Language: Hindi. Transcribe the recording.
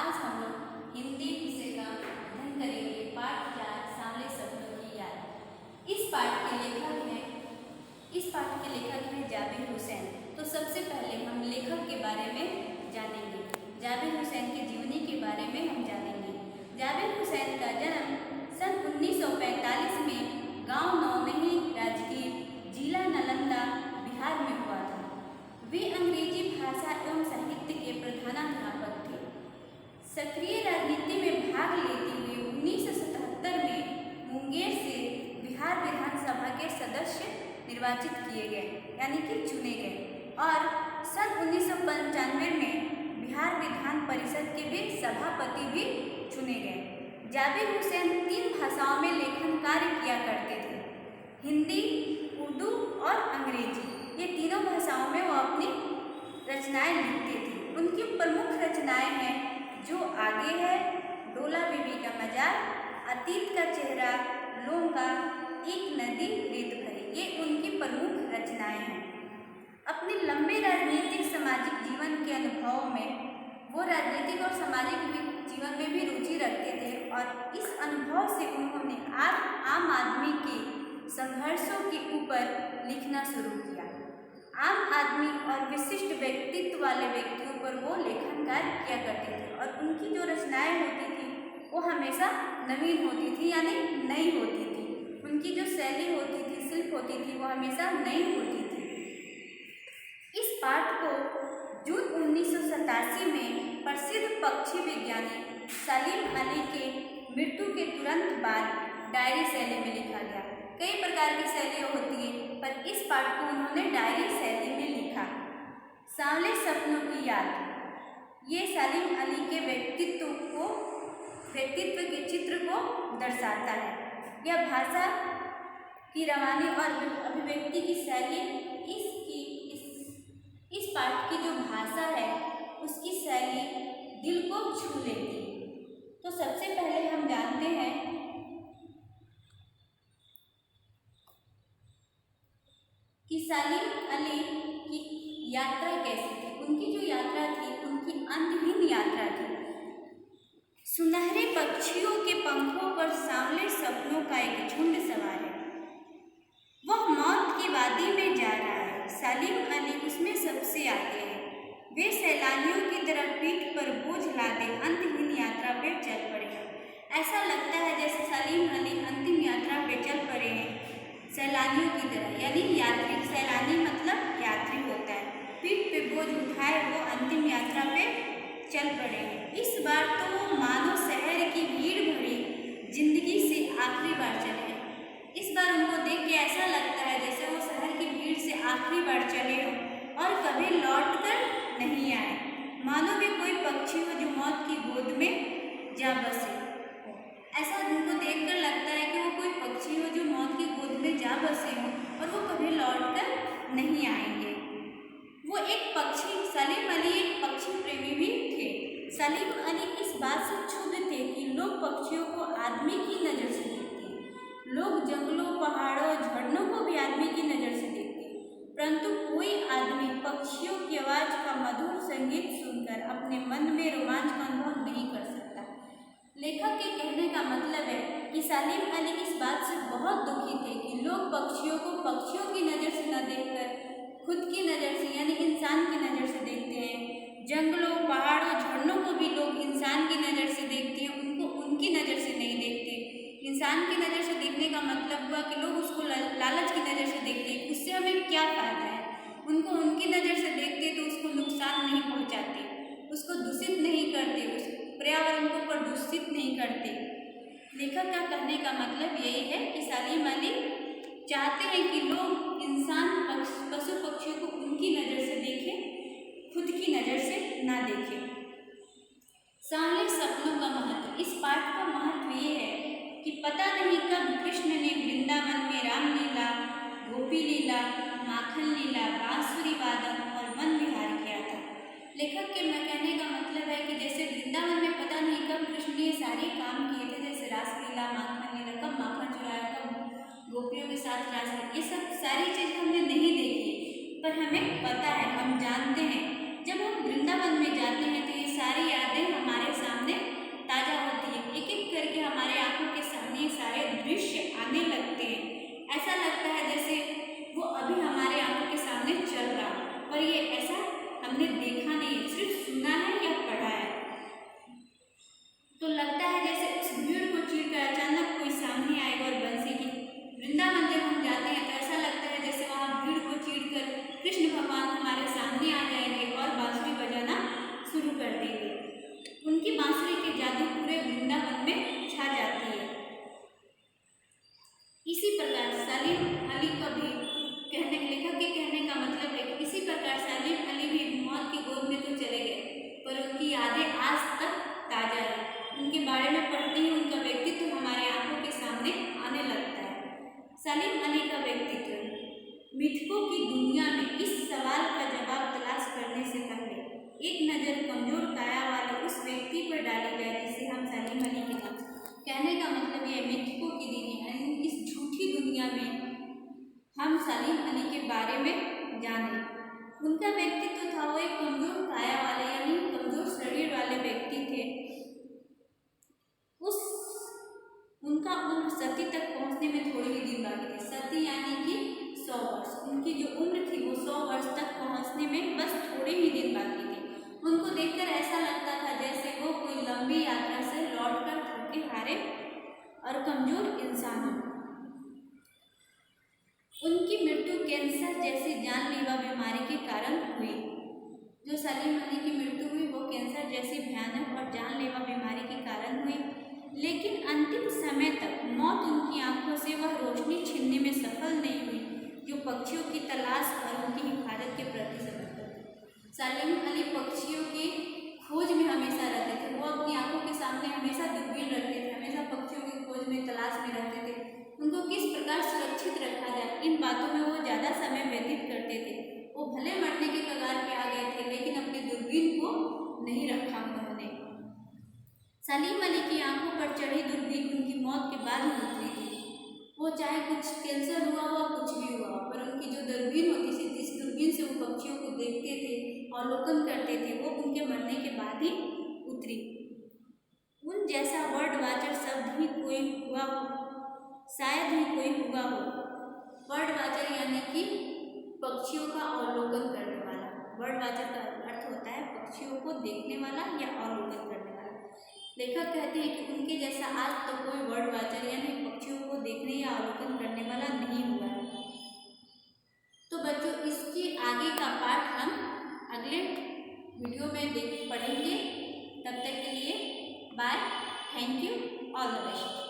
आज हम लोग हिंदी विषय का अध्ययन करेंगे। पाठ 4 सांवले सपनों की याद। इस पाठ के लेखक हैं जाबिर हुसैन। तो सबसे पहले हम लेखक के बारे में जानेंगे। जाबिर हुसैन की जीवनी के बारे में हम जानेंगे। जाबिर हुसैन का जन्म सन 1945 में गांव नौमही राजगीर, जिला नालंदा, बिहार में हुआ था। वे अंग्रेजी भाषा एवं साहित्य के प्रधानाध्यापक थे। सक्रिय राजनीति में भाग लेते हुए 1977 में मुंगेर से बिहार विधानसभा के सदस्य निर्वाचित किए गए, यानी कि चुने गए, और सन 1995 में बिहार विधान परिषद के भी सभापति भी चुने गए। जाबिर हुसैन 3 भाषाओं में लेखन कार्य किया करते थे, हिंदी, उर्दू और अंग्रेजी। ये तीनों भाषाओं में वो अपनी रचनाएं लिखते थे। उनकी प्रमुख रचनाएं हैं जो आगे है, डोला बीबी का मजार, अतीत का चेहरा, लोंगा, एक नदी रेत भरी। ये उनकी प्रमुख रचनाएं हैं। अपने लंबे राजनीतिक सामाजिक जीवन के अनुभव में वो राजनीतिक और सामाजिक जीवन में भी रुचि रखते थे, और इस अनुभव से उन्होंने आम आदमी के संघर्षों के ऊपर लिखना शुरू किया। आम आदमी और विशिष्ट व्यक्तित्व वाले व्यक्तियों पर वो लेखन कार्य किया करते थे, और उनकी जो रचनाएं होती थी वो हमेशा नवीन होती थी, यानी नई होती थी। उनकी जो शैली होती थी, शिल्प होती थी, वो हमेशा नई होती थी। इस पाठ को जून 1987 में प्रसिद्ध पक्षी वैज्ञानिक सलीम अली के मृत्यु के तुरंत बाद डायरी शैली में लिखा गया। कई प्रकार की शैलियाँ होती हैं, पर इस पाठ को उन्होंने डायरी शैली में लिखा। सांवले सपनों की याद, ये सलीम अली के व्यक्तित्व के चित्र को दर्शाता है। यह भाषा की रवानी और अभिव्यक्ति की शैली, इस पाठ की जो भाषा है उसकी शैली दिल को छू लेती है। तो सबसे पहले हम जानते हैं कि सलीम अली की यात्रा कैसी थी। उनकी जो यात्रा थी, उनकी अंतहीन यात्रा थी। सुनहरे पक्षियों के पंखों पर सांवले सपनों का एक झुंड सवार है। वह मौत की वादी में जा रहा है। सलीम अली उसमें सबसे आगे है। वे सैलानियों की तरह पीठ पर बोझ लादे अंतहीन यात्रा पर चल पड़े हैं। ऐसा लगता है जैसे सलीम अली अंतिम यात्रा पर चल पड़े हैं, सैलानियों की तरह, यानी यात्री। सैलानी मतलब यात्री होता है। पीठ पे बोझ उठाए वो अंतिम यात्रा पे चल पड़े हैं। इस बार तो वो मानो शहर की भीड़ भरी जिंदगी से आखिरी बार चले हैं। इस बार उनको देख के ऐसा लगता है जैसे वो शहर की भीड़ से आखिरी बार चले हों और कभी लौट कर नहीं आए। मानो वे कोई पक्षी हो जो मौत की गोद में जा बसे। ऐसा उनको देखकर लगता है कि वो कोई पक्षी हो जो मौत की गोद में जा बसे हो और वो कभी लौट कर नहीं आएंगे। वो एक पक्षी, सलीम अली एक पक्षी प्रेमी भी थे। सलीम अली इस बात से क्षुब्ध थे कि लोग पक्षियों को आदमी की नज़र से देखते हैं। लोग जंगलों, पहाड़ों, झरनों को भी आदमी की नज़र से देखते हैं, परंतु कोई आदमी पक्षियों की आवाज़ का मधुर संगीत सुनकर अपने मन में रोमांच का अनुभव नहीं कर सकता। लेखक के कहने का मतलब है कि सलीम अली इस बात से बहुत दुखी थे कि लोग पक्षियों को पक्षियों की नज़र से न देखकर खुद की नज़र से, यानी इंसान की नज़र से देखते हैं। जंगलों, पहाड़ों, झरनों को भी लोग इंसान की नज़र से देखते हैं, उनको उनकी नज़र से नहीं देखते। इंसान की नज़र से देखने का मतलब हुआ कि लोग उसको लालच की नज़र से देखते हैं, उससे हमें क्या फ़ायदा है। उनको उनकी नज़र से देखते तो उसको नुकसान नहीं पहुँचाते, उसको दूषित नहीं करते, उस पर्यावरण को प्रदूषित नहीं करते। लेखक का कहने का मतलब यही है कि सलीम अली चाहते हैं कि लोग इंसान, पशु पक्षियों को उनकी नज़र से देखें, खुद की नज़र से ना देखें। सांवले सपनों का महत्व, इस पाठ का महत्व ये है कि पता नहीं कब कृष्ण ने वृंदावन में रामलीला, गोपी लीला, माखन लीला, बांसुरी वादन और मन विहार किया था। लेखक के कहने का मतलब है कि जैसे वृंदावन में पता नहीं कब कृष्ण ने सारे काम किए थे, जैसे रासलीला, माखन लीला, कब माखन चुराया, कब गोपियों के साथ रासलीला, ये सब सारी चीज़ हमने नहीं देखी, पर हमें पता है, हम जानते हैं। जब हम वृंदावन में जाते हैं तो ये सारी यादें हमारे सामने डाली जाए जिसे हम सलीम अली के नाम। कहने का मतलब ये मिथकों की दुनिया, इस झूठी दुनिया में हम सलीम अली के बारे में जाने। उनका व्यक्तित्व था, वो एक कमजोर काया वाले यानी कमजोर शरीर वाले व्यक्ति थे। उनका उम्र सती तक पहुंचने में थोड़ी ही दिन बाकी थे। सती यानी कि 100 वर्ष, उनकी जो उम्र थी वो 100 वर्ष तक पहुंचने में बस थोड़े ही दिन बाकी थे। उनको देखकर ऐसा लगता था जैसे वो कोई लंबी यात्रा से लौटकर थके हारे और कमजोर इंसान हो। उनकी मृत्यु कैंसर जैसी जानलेवा बीमारी के कारण हुई। जो सलीम अली की मृत्यु हुई वो कैंसर जैसी भयानक और जानलेवा बीमारी के कारण हुई, लेकिन अंतिम समय तक मौत उनकी आंखों से वह रोशनी छीनने में सफल नहीं हुई जो पक्षियों की तलाश और उनकी हिफाजत के प्रति समर्पित थे। सलीम अली पक्षियों की खोज में हमेशा रहते थे। वो अपनी आंखों के सामने हमेशा दूरबीन रखते थे, हमेशा पक्षियों की खोज में तलाश में रहते थे। उनको किस प्रकार सुरक्षित रखा जाए, इन बातों में वो ज़्यादा समय व्यतीत करते थे। वो भले मरने के कगार पे आ गए थे, लेकिन अपनी दूरबीन को नहीं रखा उन्होंने। सलीम अली की आंखों पर चढ़ी दूरबीन उनकी मौत के बाद ही उतरी थी। वो चाहे कुछ कैंसर हुआ कुछ भी हुआ, पर उनकी जो दूरबीन होती थी, जिस दूरबीन से वो पक्षियों को देखते थे, अवलोकन करते थे, वो उनके मरने के बाद ही उतरी। उन जैसा वर्ड वाचर शब्द ही कोई हुआ हो, शायद ही कोई हुआ हो। वर्ड वाचर यानी कि पक्षियों का अवलोकन करने वाला। वर्ड वाचर का अर्थ होता है पक्षियों को देखने वाला या अवलोकन करने वाला। लेखक कहते हैं कि उनके जैसा आज तक कोई वर्ड वाचर यानी पक्षियों को देखने या अवलोकन करने वाला नहीं हुआ है। तो बच्चों, इसके आगे का पाठ हम अगले वीडियो में पढ़ेंगे। तब तक के लिए bye, thank you, all the best.